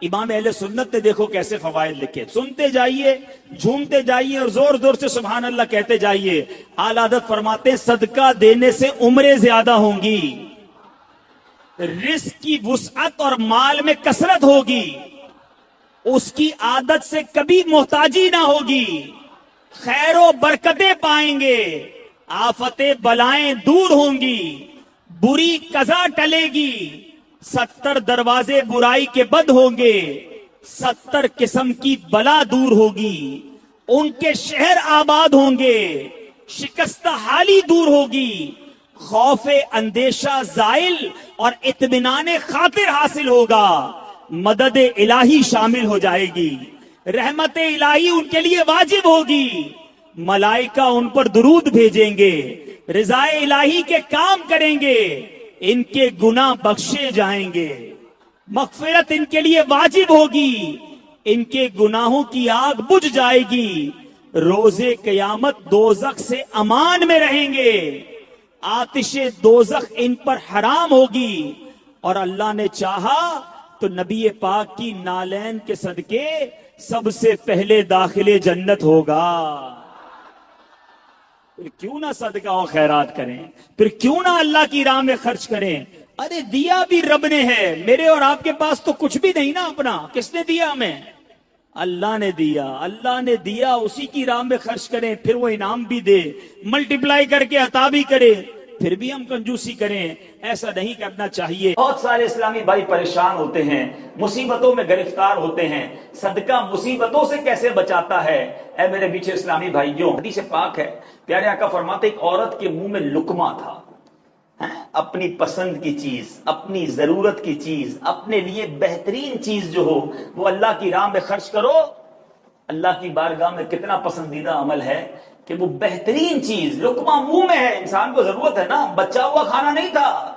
امام اہل سنت نے دیکھو کیسے فوائد لکھے، سنتے جائیے، جھومتے جائیے اور زور زور سے سبحان اللہ کہتے جائیے۔ اعلی حضرت فرماتے ہیں صدقہ دینے سے عمریں زیادہ ہوں گی، رزق کی وسعت اور مال میں کثرت ہوگی، اس کی عادت سے کبھی محتاجی نہ ہوگی، خیر و برکتیں پائیں گے، آفتیں بلائیں دور ہوں گی، بری قضا ٹلے گی، 70 دروازے برائی کے بند ہوں گے، 70 قسم کی بلا دور ہوگی، ان کے شہر آباد ہوں گے، شکستہ حالی دور ہوگی، خوف اندیشہ زائل اور اطمینان خاطر حاصل ہوگا، مدد الہی شامل ہو جائے گی، رحمت الہی ان کے لیے واجب ہوگی، ملائکہ ان پر درود بھیجیں گے، رضا الہی کے کام کریں گے، ان کے گناہ بخشے جائیں گے، مغفرت ان کے لیے واجب ہوگی، ان کے گناہوں کی آگ بجھ جائے گی، روز قیامت دوزخ سے امان میں رہیں گے، آتش دوزخ ان پر حرام ہوگی، اور اللہ نے چاہا تو نبی پاک کی نالین کے صدقے سب سے پہلے داخل جنت ہوگا۔ پھر کیوں نہ صدقہ و خیرات کریں، پھر کیوں نہ اللہ کی راہ میں خرچ کریں؟ ارے دیا بھی رب نے ہے، میرے اور آپ کے پاس تو کچھ بھی نہیں نا اپنا، کس نے دیا ہمیں؟ اللہ نے دیا، اللہ نے دیا، اسی کی راہ میں خرچ کریں، پھر وہ انعام بھی دے، ملٹیپلائی کر کے عطا بھی کرے، پھر بھی ہم کنجوسی کریں، ایسا نہیں کرنا چاہیے۔ بہت سارے اسلامی بھائی پریشان ہوتے ہیں، مصیبتوں میں گرفتار ہوتے ہیں، صدقہ مصیبتوں سے کیسے بچاتا ہے؟ اے میرے پیچھے اسلامی بھائیوں، حدیث پاک ہے، پیارے آقا فرماتے ایک عورت کے منہ میں لقمہ تھا، اپنی پسند کی چیز، اپنی ضرورت کی چیز، اپنے لیے بہترین چیز جو ہو وہ اللہ کی راہ میں خرچ کرو۔ اللہ کی بارگاہ میں کتنا پسندیدہ عمل ہے کہ وہ بہترین چیز لقمہ منہ میں ہے، انسان کو ضرورت ہے نا، بچا ہوا کھانا نہیں تھا،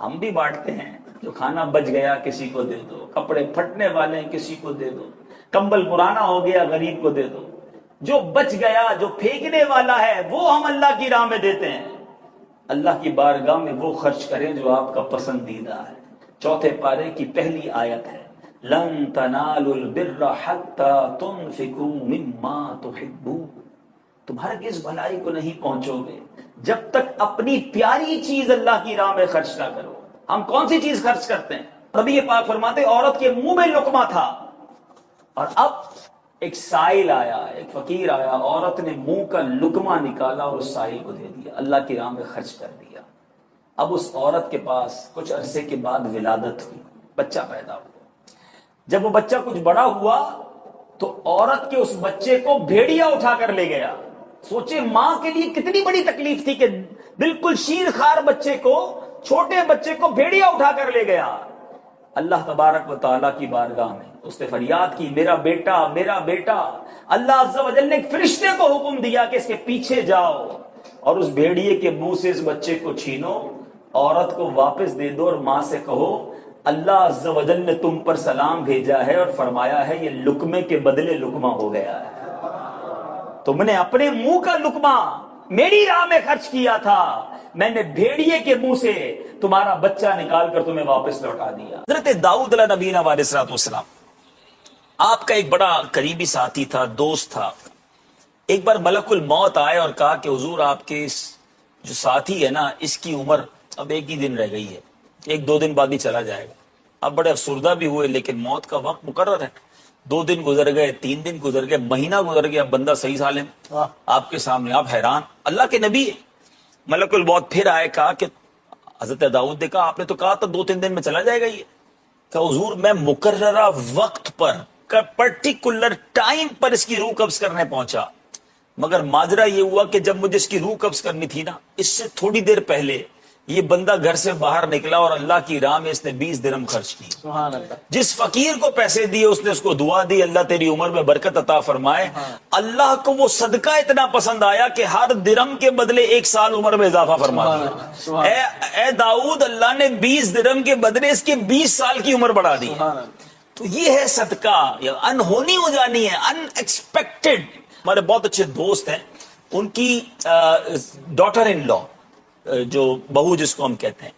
ہم بھی بانٹتے ہیں، جو کھانا بچ گیا کسی کو دے دو، کپڑے پھٹنے والے ہیں کسی کو دے دو، کمبل پرانا ہو گیا غریب کو دے دو، جو بچ گیا جو پھینکنے والا ہے وہ ہم اللہ کی راہ میں دیتے ہیں۔ اللہ کی بارگاہ میں وہ خرچ کریں جو آپ کا پسندیدہ ہے۔ چوتھے پارے کی پہلی آیت ہے لن تنالوا البر حتى تنفقوا مما تحبون، تم ہرگز بھلائی کو نہیں پہنچو گے جب تک اپنی پیاری چیز اللہ کی راہ میں خرچ نہ کرو۔ ہم کون سی چیز خرچ کرتے ہیں؟ نبی پاک فرماتے عورت کے منہ میں لقمہ تھا، اور اب ایک سائل آیا، ایک فقیر آیا، عورت نے منہ کا لقمہ نکالا اور اس سائل کو دے دیا، اللہ کی راہ میں خرچ کر دیا۔ اب اس عورت کے پاس کچھ عرصے کے بعد ولادت ہوئی، بچہ پیدا ہوا۔ جب وہ بچہ کچھ بڑا ہوا تو عورت کے اس بچے کو بھیڑیا اٹھا کر لے گیا۔ سوچے ماں کے لیے کتنی بڑی تکلیف تھی کہ بالکل شیر خار بچے کو، چھوٹے بچے کو بھیڑیا اٹھا کر لے گیا۔ اللہ تبارک و تعالیٰ کی بارگاہ میں اس نے فریاد کی، میرا بیٹا میرا بیٹا۔ اللہ عز و جل نے ایک فرشتے کو حکم دیا کہ اس کے پیچھے جاؤ اور اس بھیڑیے کے منہ سے اس بچے کو چھینو، عورت کو واپس دے دو اور ماں سے کہو اللہ عز و جل نے تم پر سلام بھیجا ہے اور فرمایا ہے یہ لقمے کے بدلے لقمہ ہو گیا ہے، تم نے اپنے منہ کا لقمہ میری راہ میں خرچ کیا تھا، میں نے بھیڑیے کے منہ سے تمہارا بچہ نکال کر تمہیں واپس لوٹا دیا۔ حضرت داؤد علیہ نبینا علیہ السلام آپ کا ایک بڑا قریبی ساتھی تھا، دوست تھا۔ ایک بار ملک الموت آئے اور کہا کہ حضور آپ کے اس جو ساتھی ہے نا اس کی عمر اب ایک ہی دن رہ گئی ہے، 1-2 دن بعد ہی چلا جائے گا۔ اب بڑے افسردہ بھی ہوئے، لیکن موت کا وقت مقرر ہے۔ 2 دن گزر گئے، 3 دن گزر گئے، مہینہ گزر گیا، بندہ صحیح سالم آپ کے سامنے، آپ حیران، اللہ کے نبی۔ ملک الموت پھر آئے، کہا کہ حضرت داؤد نے کہا آپ نے تو کہا تھا 2-3 دن میں چلا جائے گا یہ۔ کہ حضور میں مقررہ وقت پر، پرٹیکولر ٹائم پر اس کی روح قبض کرنے پہنچا، مگر ماجرا یہ ہوا کہ جب مجھے اس کی روح قبض کرنی تھی نا، اس سے تھوڑی دیر پہلے یہ بندہ گھر سے باہر نکلا اور اللہ کی راہ میں اس نے 20 درہم خرچ کی۔ سبحان اللہ۔ جس فقیر کو پیسے دیے اس نے اس کو دعا دی اللہ تیری عمر میں برکت عطا فرمائے۔ اللہ کو وہ صدقہ اتنا پسند آیا کہ ہر درہم کے بدلے 1 سال عمر میں اضافہ فرما دیا۔ اے داؤد، اللہ نے 20 درہم کے بدلے اس کے 20 سال کی عمر بڑھا دی۔ تو یہ ہے صدقہ، یہ انہونی ہو جانی ہے، ان ایکسپیکٹڈ۔ ہمارے بہت اچھے دوست ہیں، ان کی ڈاٹر ان لا، جو بہو جس کو ہم کہتے ہیں،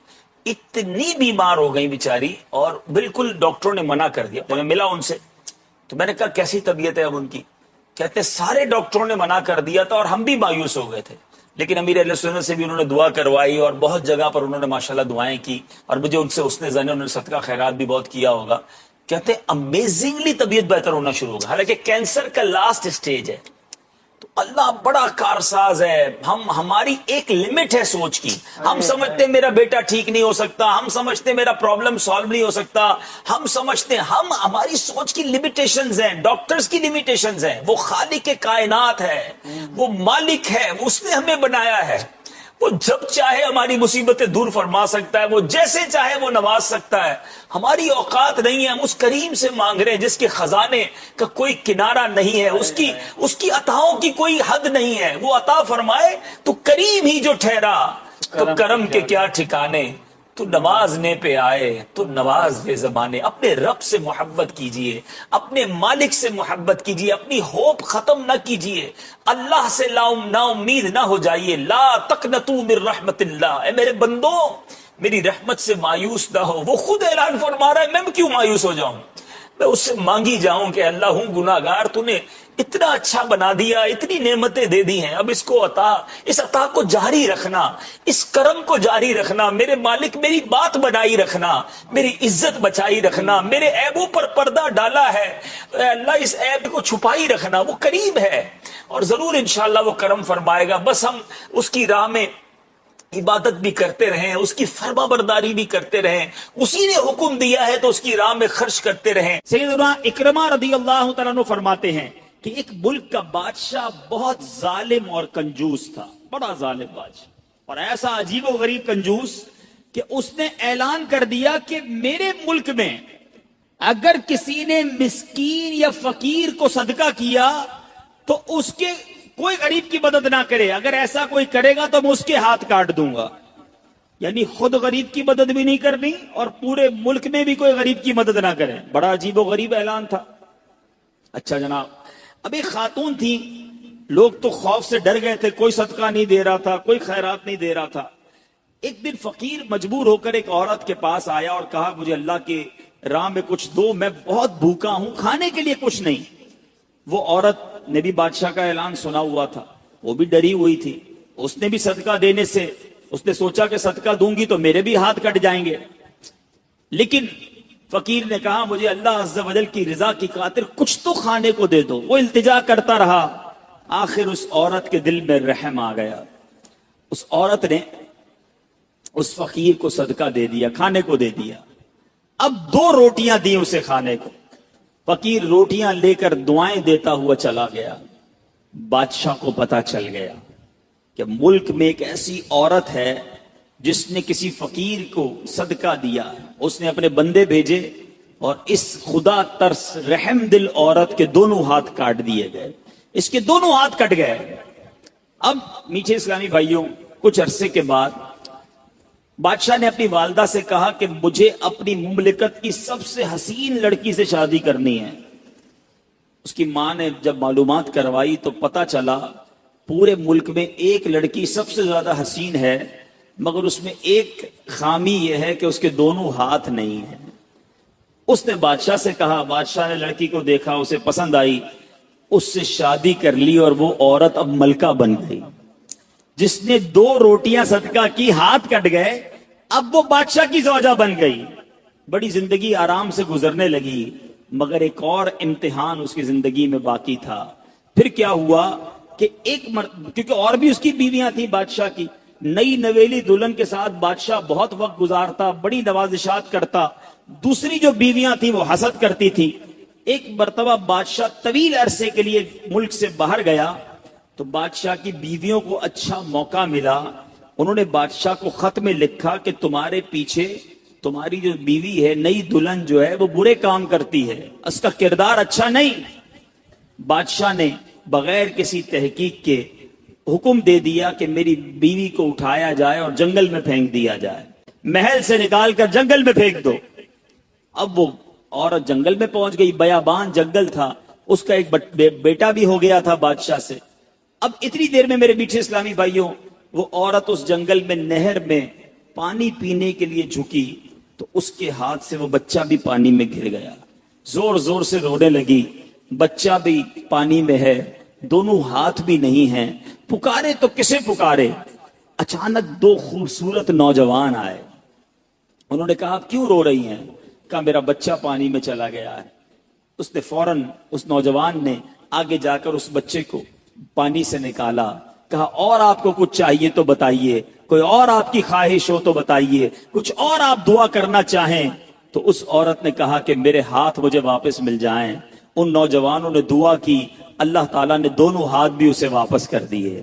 اتنی بیمار ہو گئی بیچاری اور بالکل ڈاکٹروں نے منع کر دیا. میں ملا ان سے تو میں نے کہا کیسی طبیعت ہے اب ان کی؟ کہتے سارے ڈاکٹروں نے منع کر دیا تھا اور ہم بھی مایوس ہو گئے تھے, لیکن امیر اہل سنت سے بھی انہوں نے دعا کروائی اور بہت جگہ پر انہوں نے ماشاءاللہ دعائیں کی اور مجھے ان سے حسن ظن, انہوں نے صدقہ خیرات بھی بہت کیا ہوگا. کہتے امیزنگلی طبیعت بہتر ہونا شروع ہوگا, حالانکہ کینسر کا لاسٹ سٹیج ہے. تو اللہ بڑا کارساز ہے. ہماری ایک لمٹ ہے سوچ کی. ہم سمجھتے ہیں میرا بیٹا ٹھیک نہیں ہو سکتا, ہم سمجھتے ہیں میرا پرابلم سالو نہیں ہو سکتا, ہم سمجھتے ہیں ہماری سوچ کی لمیٹیشنز ہیں, ڈاکٹرز کی لمیٹیشنز ہیں. وہ خالق کائنات ہے, وہ مالک ہے, اس نے ہمیں بنایا ہے. وہ جب چاہے ہماری مصیبتیں دور فرما سکتا ہے, وہ جیسے چاہے وہ نواز سکتا ہے. ہماری اوقات نہیں ہے, ہم اس کریم سے مانگ رہے ہیں جس کے خزانے کا کوئی کنارہ نہیں ہے, اس کی عطاؤں کی کوئی حد نہیں ہے. وہ عطا فرمائے تو کریم ہی جو ٹھہرا, تو کرم کے کیا ٹھکانے. تو نوازنے پہ آئے تو نواز دے زمانے. اپنے رب سے محبت کیجئے, اپنے مالک سے محبت کیجئے, اپنی ہوپ ختم نہ کیجئے, اللہ سے نا امید نہ ہو جائیے. لا تقنطوا من رحمت اللہ, اے میرے بندو میری رحمت سے مایوس نہ ہو. وہ خود اعلان فرما رہا ہے, میں کیوں مایوس ہو جاؤں؟ میں اس سے مانگی جاؤں کہ اللہ ہوں گناہگار, تو نے اتنا اچھا بنا دیا, اتنی نعمتیں دے دی ہیں, اب اس عطا کو جاری رکھنا, اس کرم کو جاری رکھنا. میرے مالک میری بات بنائی رکھنا, میری عزت بچائی رکھنا. میرے عیبوں پر پردہ ڈالا ہے, اے اللہ اس عیب کو چھپائی رکھنا. وہ کریم ہے اور ضرور انشاءاللہ وہ کرم فرمائے گا. بس ہم اس کی راہ میں عبادت بھی کرتے رہیں, اس کی فرما برداری بھی کرتے رہیں, اسی نے حکم دیا ہے تو اس کی راہ میں خرچ کرتے رہیں. سیدنا اکرمہ رضی اللہ تعالیٰ عنہ فرماتے ہیں کہ ایک ملک کا بادشاہ بہت ظالم اور کنجوس تھا, بڑا ظالم بادشاہ, اور ایسا عجیب و غریب کنجوس کہ اس نے اعلان کر دیا کہ میرے ملک میں اگر کسی نے مسکین یا فقیر کو صدقہ کیا تو اس کے کوئی غریب کی مدد نہ کرے, اگر ایسا کوئی کرے گا تو میں اس کے ہاتھ کاٹ دوں گا. یعنی خود غریب کی مدد بھی نہیں کرنی اور پورے ملک میں بھی کوئی غریب کی مدد نہ کرے. بڑا عجیب و غریب اعلان تھا. اچھا جناب, اب ایک خاتون تھی, لوگ تو خوف سے ڈر گئے تھے, کوئی صدقہ نہیں دے رہا تھا, کوئی خیرات نہیں دے رہا تھا. ایک دن فقیر مجبور ہو کر ایک عورت کے پاس آیا اور کہا مجھے اللہ کے راہ میں کچھ دو, میں بہت بھوکا ہوں, کھانے کے لیے کچھ نہیں. وہ عورت نے بھی بادشاہ کا اعلان سنا ہوا تھا, وہ بھی ڈری ہوئی تھی. اس نے بھی صدقہ دینے سے اس نے سوچا کہ صدقہ دوں گی تو میرے بھی ہاتھ کٹ جائیں گے, لیکن فقیر نے کہا مجھے اللہ عز و جل کی رضا کی خاطر کچھ تو کھانے کو دے دو. وہ التجا کرتا رہا, آخر اس عورت کے دل میں رحم آ گیا. اس عورت نے اس فقیر کو صدقہ دے دیا, کھانے کو دے دیا. اب 2 روٹیاں دی اسے کھانے کو. فقیر روٹیاں لے کر دعائیں دیتا ہوا چلا گیا. بادشاہ کو پتا چل گیا کہ ملک میں ایک ایسی عورت ہے جس نے کسی فقیر کو صدقہ دیا. اس نے اپنے بندے بھیجے اور اس خدا ترس رحم دل عورت کے دونوں ہاتھ کاٹ دیے گئے. اس کے دونوں ہاتھ کٹ گئے. اب میٹھے اسلامی بھائیوں, کچھ عرصے کے بعد بادشاہ نے اپنی والدہ سے کہا کہ مجھے اپنی مملکت کی سب سے حسین لڑکی سے شادی کرنی ہے. اس کی ماں نے جب معلومات کروائی تو پتا چلا پورے ملک میں ایک لڑکی سب سے زیادہ حسین ہے, مگر اس میں ایک خامی یہ ہے کہ اس کے دونوں ہاتھ نہیں ہیں. اس نے بادشاہ سے کہا, بادشاہ نے لڑکی کو دیکھا, اسے پسند آئی, اس سے شادی کر لی اور وہ عورت اب ملکہ بن گئی. جس نے 2 روٹیاں صدقہ کی, ہاتھ کٹ گئے, اب وہ بادشاہ کی زوجہ بن گئی. بڑی زندگی آرام سے گزرنے لگی, مگر ایک اور امتحان اس کی زندگی میں باقی تھا. پھر کیا ہوا کہ کیونکہ اور بھی اس کی بیویاں تھیں بادشاہ کی, نئی نویلی دلہن کے ساتھ بادشاہ بہت وقت گزارتا, بڑی نوازشات کرتا. دوسری جو بیویاں تھیں وہ حسد کرتی تھی. ایک مرتبہ بادشاہ طویل عرصے کے لیے ملک سے باہر گیا تو بادشاہ کی بیویوں کو اچھا موقع ملا. انہوں نے بادشاہ کو خط میں لکھا کہ تمہارے پیچھے تمہاری جو بیوی ہے, نئی دلہن جو ہے, وہ برے کام کرتی ہے, اس کا کردار اچھا نہیں. بادشاہ نے بغیر کسی تحقیق کے حکم دے دیا کہ میری بیوی کو اٹھایا جائے اور جنگل میں پھینک دیا جائے, محل سے نکال کر جنگل میں پھینک دو. اب وہ عورت جنگل میں پہنچ گئی, بیابان جنگل تھا, اس کا ایک بیٹا بھی ہو گیا تھا بادشاہ سے. اب اتنی دیر میں میرے میٹھے اسلامی بھائیوں, وہ عورت اس جنگل میں نہر میں پانی پینے کے لیے جھکی تو اس کے ہاتھ سے وہ بچہ بھی پانی میں گر گیا. زور زور سے رونے لگی. بچہ بھی پانی میں ہے, دونوں ہاتھ بھی نہیں ہیں. پکارے تو کسے پکارے؟ اچانک دو خوبصورت نوجوان آئے. انہوں نے کہا آپ کیوں رو رہی ہیں؟ کہا میرا بچہ پانی میں چلا گیا ہے. اس نے فوراً اس نوجوان نے آگے جا کر اس بچے کو پانی سے نکالا. کہا اور آپ کو کچھ چاہیے تو بتائیے, کوئی اور آپ کی خواہش ہو تو بتائیے, کچھ اور آپ دعا کرنا چاہیں. تو اس عورت نے کہا کہ میرے ہاتھ مجھے واپس مل جائیں. ان نوجوانوں نے دعا کی, اللہ تعالیٰ نے دونوں ہاتھ بھی اسے واپس کر دیے.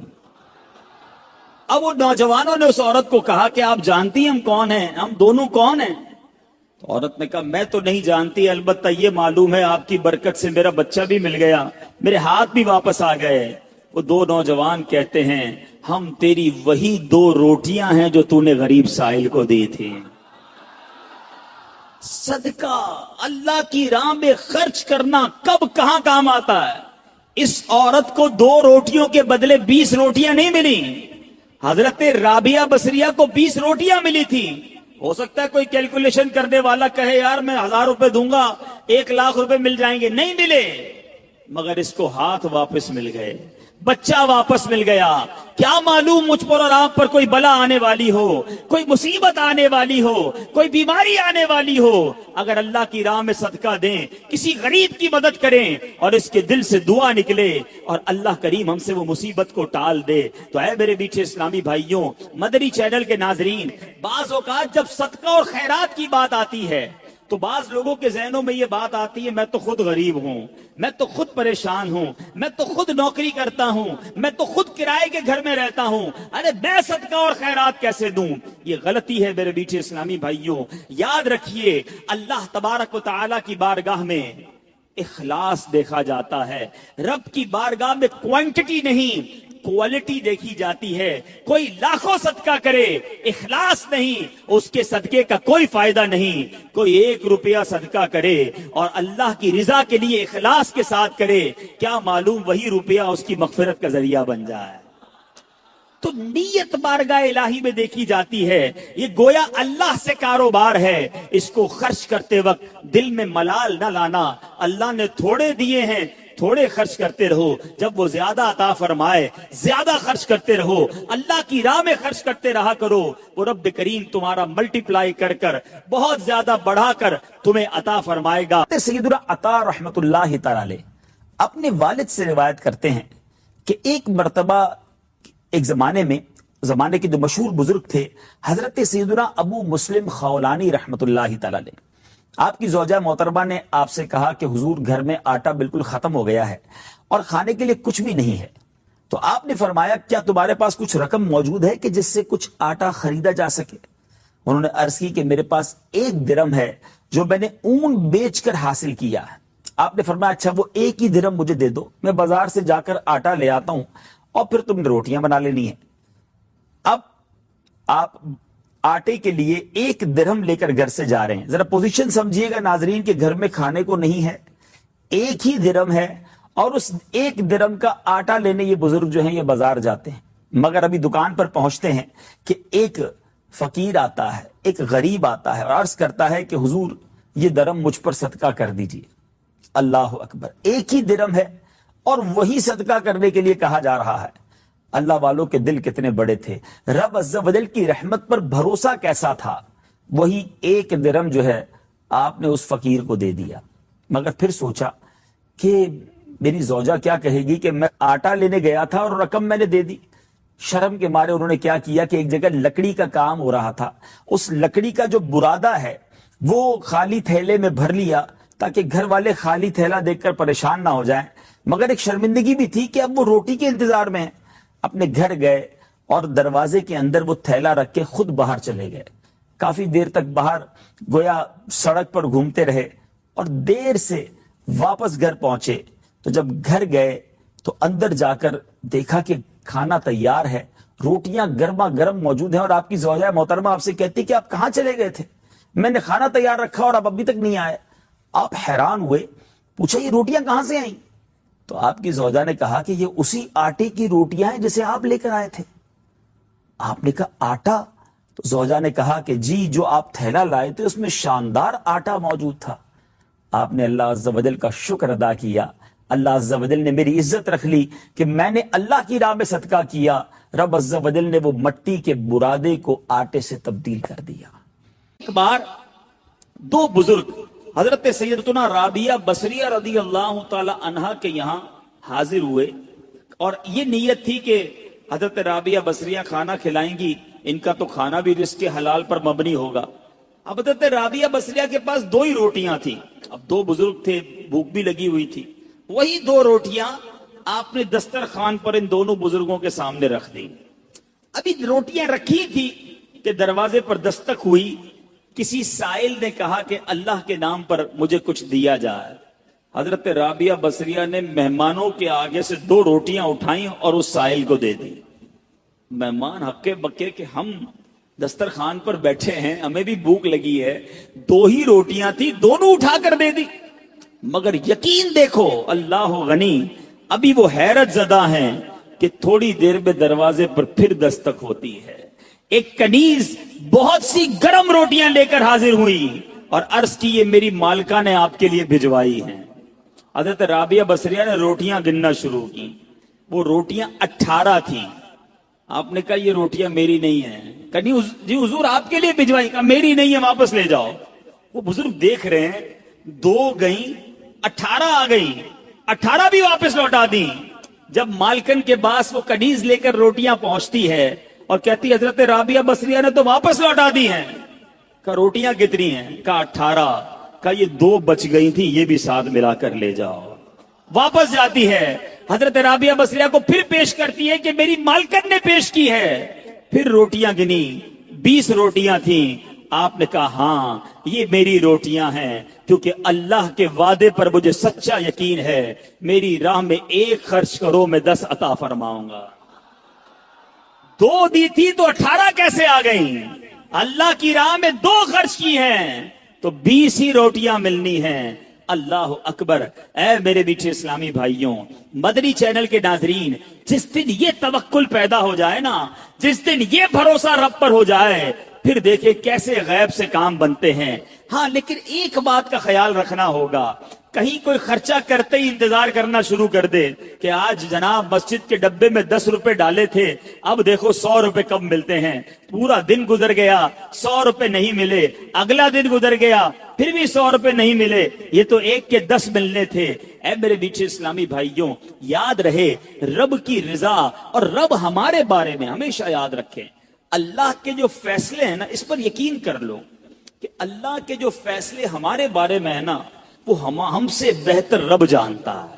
اب وہ نوجوانوں نے اس عورت کو کہا کہ آپ جانتی ہیں ہم کون ہیں, ہم دونوں کون ہیں؟ تو عورت نے کہا میں تو نہیں جانتی, البتہ یہ معلوم ہے آپ کی برکت سے میرا بچہ بھی مل گیا, میرے ہاتھ بھی واپس آ گئے. وہ دو نوجوان کہتے ہیں ہم تیری وہی 2 روٹیاں ہیں جو تو نے غریب سائل کو دی تھی. صدقہ اللہ کی راہ میں خرچ کرنا کب کہاں کام آتا ہے. اس عورت کو 2 روٹیوں کے بدلے 20 روٹیاں نہیں ملی. حضرت رابعہ بصریہ کو 20 روٹیاں ملی تھی. ہو سکتا ہے کوئی کیلکولیشن کرنے والا کہے یار میں 1000 روپے دوں گا 1,00,000 روپے مل جائیں گے. نہیں ملے, مگر اس کو ہاتھ واپس مل گئے, بچہ واپس مل گیا. کیا معلوم مجھ پر اور آپ پر کوئی بلا آنے والی ہو, کوئی مصیبت آنے والی ہو, کوئی بیماری آنے والی ہو, اگر اللہ کی راہ میں صدقہ دیں, کسی غریب کی مدد کریں اور اس کے دل سے دعا نکلے اور اللہ کریم ہم سے وہ مصیبت کو ٹال دے. تو اے میرے میٹھے اسلامی بھائیوں, مدنی چینل کے ناظرین, بعض اوقات جب صدقہ اور خیرات کی بات آتی ہے تو بعض لوگوں کے ذہنوں میں یہ بات آتی ہے میں تو خود غریب ہوں, میں تو خود پریشان ہوں, میں تو خود نوکری کرتا ہوں, میں تو خود کرائے کے گھر میں رہتا ہوں, ارے میں صدقہ اور خیرات کیسے دوں؟ یہ غلطی ہے میرے میٹھے اسلامی بھائیوں. یاد رکھیے اللہ تبارک و تعالیٰ کی بارگاہ میں اخلاص دیکھا جاتا ہے. رب کی بارگاہ میں کوانٹٹی نہیں کوالٹی دیکھی جاتی ہے. کوئی لاکھوں صدقہ کرے, اخلاص نہیں, اس کے صدقے کا کوئی فائدہ نہیں. کوئی 1 روپیہ صدقہ کرے اور اللہ کی رضا کے لیے اخلاص کے ساتھ کرے, کیا معلوم وہی روپیہ اس کی مغفرت کا ذریعہ بن جائے. تو نیت بارگاہ الہی میں دیکھی جاتی ہے. یہ گویا اللہ سے کاروبار ہے. اس کو خرچ کرتے وقت دل میں ملال نہ لانا. اللہ نے تھوڑے دیے ہیں, تھوڑے خرچ کرتے رہو, جب وہ زیادہ عطا فرمائے زیادہ خرچ کرتے رہو. اللہ کی راہ میں خرچ کرتے رہا کرو, وہ رب کریم تمہارا ملٹیپلائی کر کر بہت زیادہ بڑھا کر تمہیں عطا فرمائے گا. سیدنا عطا رحمت اللہ تعالی اپنے والد سے روایت کرتے ہیں کہ ایک مرتبہ ایک زمانے کے جو مشہور بزرگ تھے حضرت سیدنا ابو مسلم خولانی رحمت اللہ تعالی, آپ کی زوجہ محترمہ نے آپ سے کہا کہ حضور گھر میں آٹا بالکل ختم ہو گیا ہے اور کھانے کے لیے کچھ بھی نہیں ہے. تو آپ نے فرمایا کیا تمہارے پاس کچھ رقم موجود ہے کہ جس سے کچھ آٹا خریدا جا سکے؟ انہوں نے عرض کی کہ میرے پاس 1 درم ہے جو میں نے اون بیچ کر حاصل کیا ہے. آپ نے فرمایا اچھا وہ 1 ہی درم مجھے دے دو, میں بازار سے جا کر آٹا لے آتا ہوں اور پھر تم نے روٹیاں بنا لینی ہیں. اب آپ آٹے کے لیے 1 درہم لے کر گھر سے جا رہے ہیں. ذرا پوزیشن سمجھیے گا ناظرین کہ گھر میں کھانے کو نہیں ہے, 1 ہی درہم ہے اور اس 1 درہم کا آٹا لینے یہ بزرگ جو ہیں یہ بازار جاتے ہیں. مگر ابھی دکان پر پہنچتے ہیں کہ ایک فقیر آتا ہے, ایک غریب آتا ہے اور عرض کرتا ہے کہ حضور یہ درہم مجھ پر صدقہ کر دیجئے. اللہ اکبر, 1 ہی درہم ہے اور وہی صدقہ کرنے کے لیے کہا جا رہا ہے. اللہ والوں کے دل کتنے بڑے تھے, رب عز و جل کی رحمت پر بھروسہ کیسا تھا. وہی 1 درہم جو ہے آپ نے اس فقیر کو دے دیا. مگر پھر سوچا کہ میری زوجہ کیا کہے گی کہ میں آٹا لینے گیا تھا اور رقم میں نے دے دی. شرم کے مارے انہوں نے کیا کیا کہ ایک جگہ لکڑی کا کام ہو رہا تھا, اس لکڑی کا جو برادہ ہے وہ خالی تھیلے میں بھر لیا تاکہ گھر والے خالی تھیلا دیکھ کر پریشان نہ ہو جائیں. مگر ایک شرمندگی بھی تھی کہ اب وہ روٹی کے انتظار میں ہیں. اپنے گھر گئے اور دروازے کے اندر وہ تھیلا رکھ کے خود باہر چلے گئے. کافی دیر تک باہر گویا سڑک پر گھومتے رہے اور دیر سے واپس گھر پہنچے. تو جب گھر گئے تو اندر جا کر دیکھا کہ کھانا تیار ہے, روٹیاں گرما گرم موجود ہیں اور آپ کی زوجہ محترمہ آپ سے کہتی کہ آپ کہاں چلے گئے تھے, میں نے کھانا تیار رکھا اور آپ ابھی تک نہیں آئے. آپ حیران ہوئے, پوچھا یہ روٹیاں کہاں سے آئیں؟ تو آپ کی زوجہ نے کہا کہ یہ اسی آٹے کی روٹیاں ہیں جسے آپ لے کر آئے تھے. آپ نے کہا آٹا تو زوجہ نے کہا کہ جی جو آپ تھیلا لائے تھے اس میں شاندار آٹا موجود تھا. آپ نے اللہ عز و جل کا شکر ادا کیا. اللہ عز و جل نے میری عزت رکھ لی کہ میں نے اللہ کی راہ میں صدقہ کیا. رب عز و جل نے وہ مٹی کے برادے کو آٹے سے تبدیل کر دیا. ایک بار دو بزرگ حضرت سیدتنا رابعہ بصریہ رضی اللہ تعالی عنہا کے یہاں حاضر ہوئے اور یہ نیت تھی کہ حضرت رابعہ بصریہ کھانا کھلائیں گی, ان کا تو کھانا بھی رزق حلال پر مبنی ہوگا. اب حضرت رابعہ بصریہ کے پاس دو ہی روٹیاں تھیں. اب دو بزرگ تھے, بھوک بھی لگی ہوئی تھی. وہی دو روٹیاں آپ نے دسترخوان پر ان دونوں بزرگوں کے سامنے رکھ دی. ابھی روٹیاں رکھی تھی کہ دروازے پر دستک ہوئی. کسی سائل نے کہا کہ اللہ کے نام پر مجھے کچھ دیا جائے. حضرت رابعہ بصریہ نے مہمانوں کے آگے سے دو روٹیاں اٹھائیں اور اس سائل کو دے دی. مہمان ہکے بکے کہ ہم دسترخوان پر بیٹھے ہیں, ہمیں بھی بھوک لگی ہے, دو ہی روٹیاں تھی, دونوں اٹھا کر دے دی. مگر یقین دیکھو اللہ غنی, ابھی وہ حیرت زدہ ہیں کہ تھوڑی دیر میں دروازے پر پھر دستک ہوتی ہے. ایک کنیز بہت سی گرم روٹیاں لے کر حاضر ہوئی اور عرض کی یہ میری مالکہ نے آپ کے لیے بھجوائی ہیں. حضرت رابعہ بصریہ نے روٹیاں گننا شروع کی. وہ روٹیاں 18 تھیں. آپ نے کہا یہ روٹیاں میری نہیں ہیں. کنیز جی حضور آپ کے لیے بھجوائی. کہا میری نہیں ہے, واپس لے جاؤ. وہ بزرگ دیکھ رہے ہیں, 2 گئیں, 18 آ گئیں, 18 بھی واپس لوٹا دی. جب مالکن کے پاس وہ کنیز لے کر روٹیاں پہنچتی ہے اور کہتی حضرت رابعہ بصریہ نے تو واپس لوٹا دی ہیں. کہا روٹیاں کتنی ہیں؟ کہا 18. کہا یہ 2 بچ گئی تھی, یہ بھی ساتھ ملا کر لے جاؤ. واپس جاتی ہے, حضرت رابعہ بصریہ کو پھر پیش کرتی ہے کہ میری مالکن نے پیش کی ہے. پھر روٹیاں گنی, 20 روٹیاں تھیں. آپ نے کہا ہاں یہ میری روٹیاں ہیں, کیونکہ اللہ کے وعدے پر مجھے سچا یقین ہے, میری راہ میں 1 خرچ کرو میں 10 عطا فرماؤں گا. 2 دی تھی تو 18 کیسے آ گئیں؟ اللہ کی راہ میں 2 خرچ کی ہیں تو 20 ہی روٹیاں ملنی ہیں. اللہ اکبر. اے میرے میٹھے اسلامی بھائیوں, مدنی چینل کے ناظرین, جس دن یہ توکل پیدا ہو جائے نا, جس دن یہ بھروسہ رب پر ہو جائے, پھر دیکھیں کیسے غیب سے کام بنتے ہیں. ہاں لیکن ایک بات کا خیال رکھنا ہوگا, کہیں کوئی خرچہ کرتے ہی انتظار کرنا شروع کر دے کہ آج جناب مسجد کے ڈبے میں 10 روپے ڈالے تھے, اب دیکھو 100 روپے کب ملتے ہیں. پورا دن گزر گیا, 100 روپے نہیں ملے. اگلا دن گزر گیا, پھر بھی 100 روپے نہیں ملے. یہ تو 1 کے 10 ملنے تھے. اے میرے میٹھے اسلامی بھائیوں, یاد رہے رب کی رضا اور رب ہمارے بارے میں ہمیشہ یاد رکھیں. اللہ کے جو فیصلے ہیں نا, اس پر یقین کر لو کہ اللہ کے جو فیصلے ہمارے بارے میں ہے نا, وہ ہم سے بہتر رب جانتا ہے,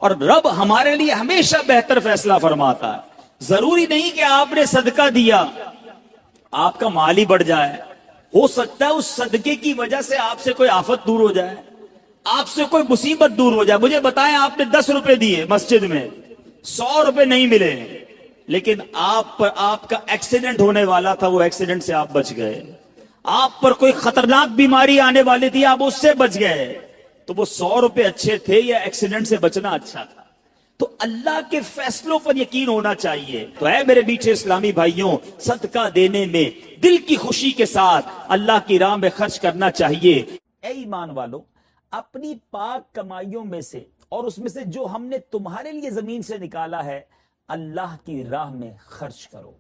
اور رب ہمارے لیے ہمیشہ بہتر فیصلہ فرماتا ہے. ضروری نہیں کہ آپ نے صدقہ دیا آپ کا مال ہی بڑھ جائے. ہو سکتا ہے اس صدقے کی وجہ سے آپ سے کوئی آفت دور ہو جائے, آپ سے کوئی مصیبت دور ہو جائے. مجھے بتائیں, آپ نے 10 روپے دیے مسجد میں, 100 روپے نہیں ملے, لیکن آپ پر آپ کا ایکسیڈنٹ ہونے والا تھا, وہ ایکسیڈنٹ سے آپ بچ گئے. آپ پر کوئی خطرناک بیماری آنے والی تھی, آپ اس سے بچ گئے. تو وہ 100 روپے اچھے تھے یا ایکسیڈنٹ سے بچنا اچھا تھا؟ تو اللہ کے فیصلوں پر یقین ہونا چاہیے. تو اے میرے میٹھے اسلامی بھائیوں, صدقہ دینے میں دل کی خوشی کے ساتھ اللہ کی راہ میں خرچ کرنا چاہیے. اے ایمان والو, اپنی پاک کمائیوں میں سے اور اس میں سے جو ہم نے تمہارے لیے زمین سے نکالا ہے, اللہ کی راہ میں خرچ کرو.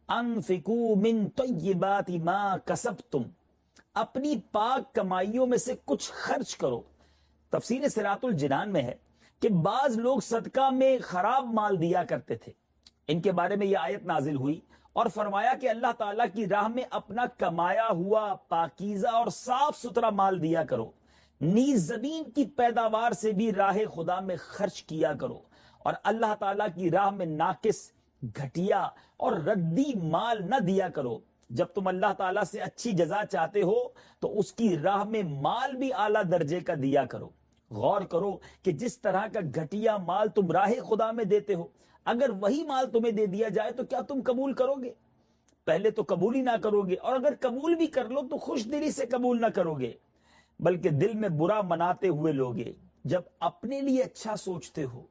انفقوا من طیبات ما کسبتم, اپنی پاک کمائیوں میں سے کچھ خرچ کرو. تفسیر صراط الجنان میں ہے کہ بعض لوگ صدقہ میں خراب مال دیا کرتے تھے. ان کے بارے میں یہ آیت نازل ہوئی اور فرمایا کہ اللہ تعالیٰ کی راہ میں اپنا کمایا ہوا پاکیزہ اور صاف ستھرا مال دیا کرو. نیز زمین کی پیداوار سے بھی راہ خدا میں خرچ کیا کرو, اور اللہ تعالیٰ کی راہ میں ناقص, گھٹیا اور ردی مال نہ دیا کرو. جب تم اللہ تعالیٰ سے اچھی جزا چاہتے ہو تو اس کی راہ میں مال بھی اعلیٰ درجے کا دیا کرو. غور کرو کہ جس طرح کا گھٹیا مال تم راہ خدا میں دیتے ہو, اگر وہی مال تمہیں دے دیا جائے تو کیا تم قبول کرو گے؟ پہلے تو قبول ہی نہ کرو گے, اور اگر قبول بھی کر لو تو خوش دلی سے قبول نہ کرو گے, بلکہ دل میں برا مناتے ہوئے لوگے. جب اپنے لیے اچھا سوچتے ہو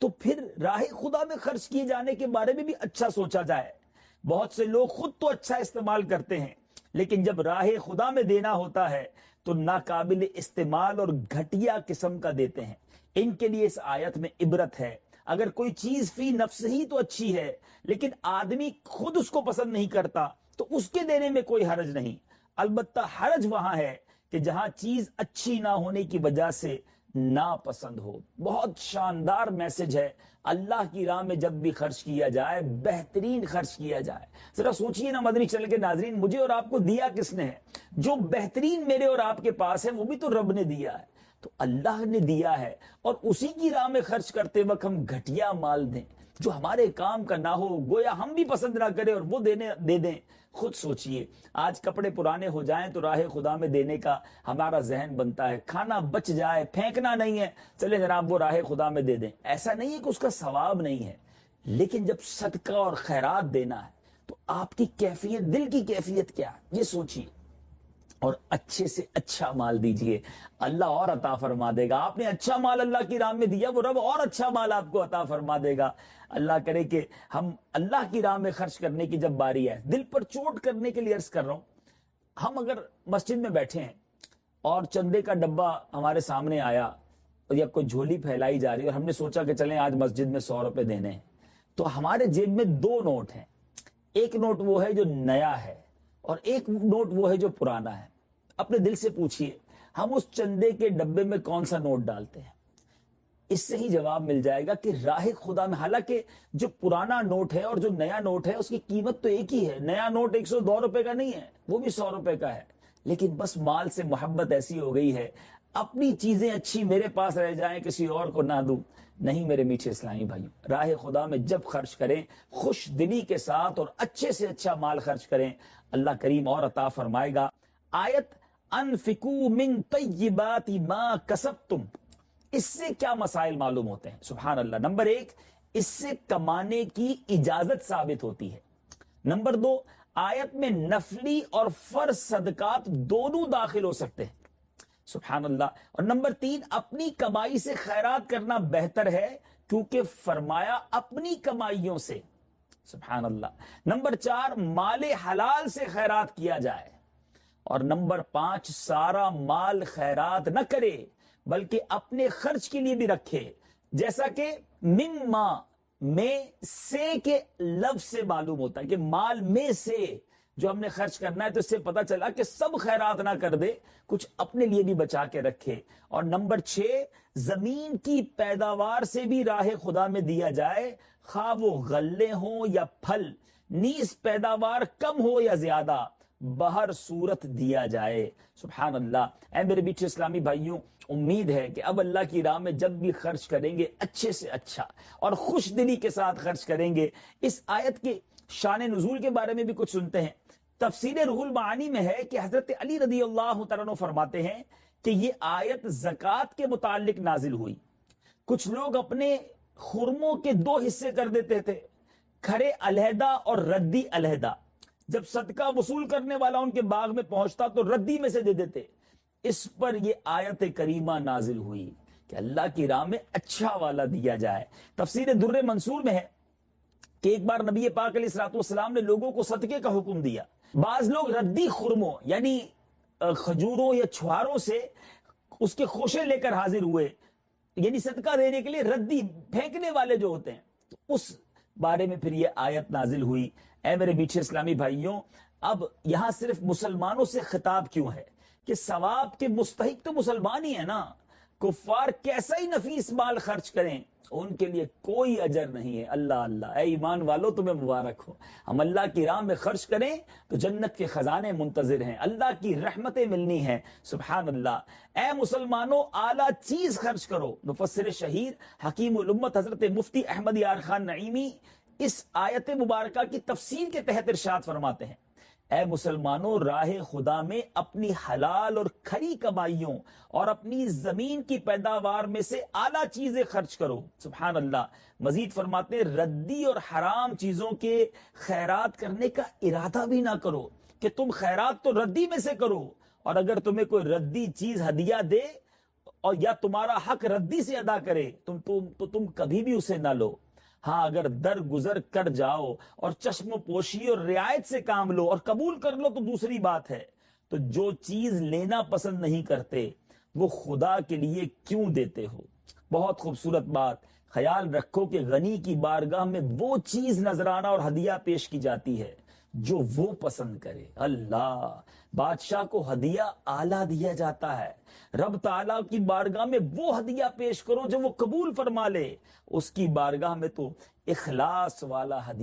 تو پھر راہ خدا میں خرچ کیے جانے کے بارے میں بھی اچھا سوچا جائے. بہت سے لوگ خود تو اچھا استعمال کرتے ہیں لیکن جب راہ خدا میں دینا ہوتا ہے تو ناقابل استعمال اور گھٹیا قسم کا دیتے ہیں. ان کے لیے اس آیت میں عبرت ہے. اگر کوئی چیز فی نفس ہی تو اچھی ہے لیکن آدمی خود اس کو پسند نہیں کرتا تو اس کے دینے میں کوئی حرج نہیں. البتہ حرج وہاں ہے کہ جہاں چیز اچھی نہ ہونے کی وجہ سے ناپسند ہو. بہت شاندار میسج ہے. اللہ کی راہ میں جب بھی خرچ کیا جائے بہترین خرچ کیا جائے. ذرا سوچئے نا مدنی چینل کے ناظرین, مجھے اور آپ کو دیا کس نے ہے؟ جو بہترین میرے اور آپ کے پاس ہے وہ بھی تو رب نے دیا ہے, تو اللہ نے دیا ہے, اور اسی کی راہ میں خرچ کرتے وقت ہم گھٹیا مال دیں جو ہمارے کام کا نہ ہو, گویا ہم بھی پسند نہ کریں اور وہ دے دیں. خود سوچئے, آج کپڑے پرانے ہو جائیں تو راہ خدا میں دینے کا ہمارا ذہن بنتا ہے, کھانا بچ جائے پھینکنا نہیں ہے, چلے جناب وہ راہ خدا میں دے دیں. ایسا نہیں ہے کہ اس کا ثواب نہیں ہے, لیکن جب صدقہ اور خیرات دینا ہے تو آپ کی کیفیت, دل کی کیفیت کیا ہے یہ سوچئے, اور اچھے سے اچھا مال دیجئے, اللہ اور عطا فرما دے گا. آپ نے اچھا مال اللہ کی راہ میں دیا, وہ رب اور اچھا مال آپ کو عطا فرما دے گا. اللہ کرے کہ ہم اللہ کی راہ میں خرچ کرنے کی جب باری ہے, دل پر چوٹ کرنے کے لیے عرض کر رہا ہوں, ہم اگر مسجد میں بیٹھے ہیں اور چندے کا ڈبہ ہمارے سامنے آیا یا کوئی جھولی پھیلائی جا رہی ہے اور ہم نے سوچا کہ چلیں آج مسجد میں 100 روپے دینے ہیں, تو ہمارے جیب میں 2 نوٹ ہیں. ایک نوٹ وہ ہے جو نیا ہے اور ایک نوٹ وہ ہے جو پرانا ہے. اپنے دل سے پوچھئے, ہم اس چندے کے ڈبے میں کون سا نوٹ ڈالتے ہیں؟ اس سے ہی جواب مل جائے گا کہ راہ خدا میں, حالانکہ جو پرانا نوٹ ہے اور جو نیا نوٹ ہے اس کی قیمت تو ایک ہی ہے. نیا نوٹ 102 روپے کا نہیں ہے, وہ بھی 100 روپے کا ہے, لیکن بس مال سے محبت ایسی ہو گئی ہے, اپنی چیزیں اچھی میرے پاس رہ جائیں کسی اور کو نہ دوں. نہیں میرے میٹھے اسلامی بھائیوں, راہ خدا میں جب خرچ کریں خوش دلی کے ساتھ اور اچھے سے اچھا مال خرچ کریں, اللہ کریم اور عطا فرمائے گا. آیت انفقوا من طیبات ما کسبتم, اس سے کیا مسائل معلوم ہوتے ہیں؟ سبحان اللہ. نمبر 1, اس سے کمانے کی اجازت ثابت ہوتی ہے. نمبر 2, آیت میں نفلی اور فرض صدقات دونوں داخل ہو سکتے ہیں. سبحان اللہ. اور نمبر 3, اپنی کمائی سے خیرات کرنا بہتر ہے کیونکہ فرمایا اپنی کمائیوں سے. سبحان اللہ. نمبر 4, مال حلال سے خیرات کیا جائے. اور نمبر 5, سارا مال خیرات نہ کرے بلکہ اپنے خرچ کے لیے بھی رکھے, جیسا کہ مما میں سے کے لفظ سے معلوم ہوتا ہے کہ مال میں سے جو ہم نے خرچ کرنا ہے, تو اس سے پتا چلا کہ سب خیرات نہ کر دے, کچھ اپنے لیے بھی بچا کے رکھے. اور نمبر 6, زمین کی پیداوار سے بھی راہ خدا میں دیا جائے, خواہ وہ غلے ہوں یا پھل, نیز پیداوار کم ہو یا زیادہ, بہر صورت دیا جائے. سبحان اللہ. اے میرے میٹھے اسلامی بھائیوں, امید ہے کہ اب اللہ کی راہ میں جب بھی خرچ کریں گے اچھے سے اچھا اور خوش دلی کے ساتھ خرچ کریں گے. اس آیت کے شان نزول کے بارے میں بھی کچھ سنتے ہیں. تفسیر روح المعانی میں ہے کہ حضرت علی رضی اللہ تعالیٰ عنہ فرماتے ہیں کہ یہ آیت زکوٰۃ کے متعلق نازل ہوئی. کچھ لوگ اپنے خرموں کے 2 حصے کر دیتے تھے, کھڑے علیحدہ اور ردی علیحدہ. جب صدقہ وصول کرنے والا ان کے باغ میں پہنچتا تو ردی میں سے دے دیتے. اس پر یہ آیت کریمہ نازل ہوئی کہ اللہ کی راہ میں اچھا والا دیا جائے. تفسیر در منصور میں ہے کہ ایک بار نبی پاک علیہ الصلوۃ والسلام نے لوگوں کو صدقے کا حکم دیا. بعض لوگ ردی خرموں یعنی کھجوروں یا چھواروں سے اس کے خوشے لے کر حاضر ہوئے, یعنی صدقہ دینے کے لیے ردی پھینکنے والے جو ہوتے ہیں, تو اس بارے میں پھر یہ آیت نازل ہوئی. اے میرے میٹھے اسلامی بھائیوں, اب یہاں صرف مسلمانوں سے خطاب کیوں ہے کہ ثواب کے مستحق تو مسلمان ہی ہے نا. کفار کیسا ہی نفیس مال خرچ کریں ان کے لیے کوئی اجر نہیں ہے. اللہ اللہ. اے ایمان والو تمہیں مبارک ہو. ہم اللہ کی راہ میں خرچ کریں تو جنت کے خزانے منتظر ہیں, اللہ کی رحمتیں ملنی ہیں. سبحان اللہ. اے مسلمانوں, اعلیٰ چیز خرچ کرو. مفسر شہیر حکیم الامت حضرت مفتی احمد یار خان نعیمی اس آیت مبارکہ کی تفسیر کے تحت ارشاد فرماتے ہیں, اے مسلمانوں, راہ خدا میں اپنی حلال اور کھری کمائیوں اور اپنی زمین کی پیداوار میں سے اعلیٰ چیزیں خرچ کرو. سبحان اللہ. مزید فرماتے ہیں, ردی اور حرام چیزوں کے خیرات کرنے کا ارادہ بھی نہ کرو کہ تم خیرات تو ردی میں سے کرو, اور اگر تمہیں کوئی ردی چیز ہدیہ دے اور یا تمہارا حق ردی سے ادا کرے تم کبھی بھی اسے نہ لو. ہاں اگر در گزر کر جاؤ اور چشم و پوشی اور رعایت سے کام لو اور قبول کر لو تو دوسری بات ہے. تو جو چیز لینا پسند نہیں کرتے وہ خدا کے لیے کیوں دیتے ہو؟ بہت خوبصورت بات. خیال رکھو کہ غنی کی بارگاہ میں وہ چیز نذرانہ اور ہدیہ پیش کی جاتی ہے جو وہ پسند کرے. اللہ، بادشاہ کو ہدیہ اعلیٰ دیا جاتا ہے. رب تعالیٰ کی بارگاہ میں وہ ہدیہ پیش کرو جو وہ قبول فرما لے. اس کی بارگاہ میں تو اخلاص والا ہدیہ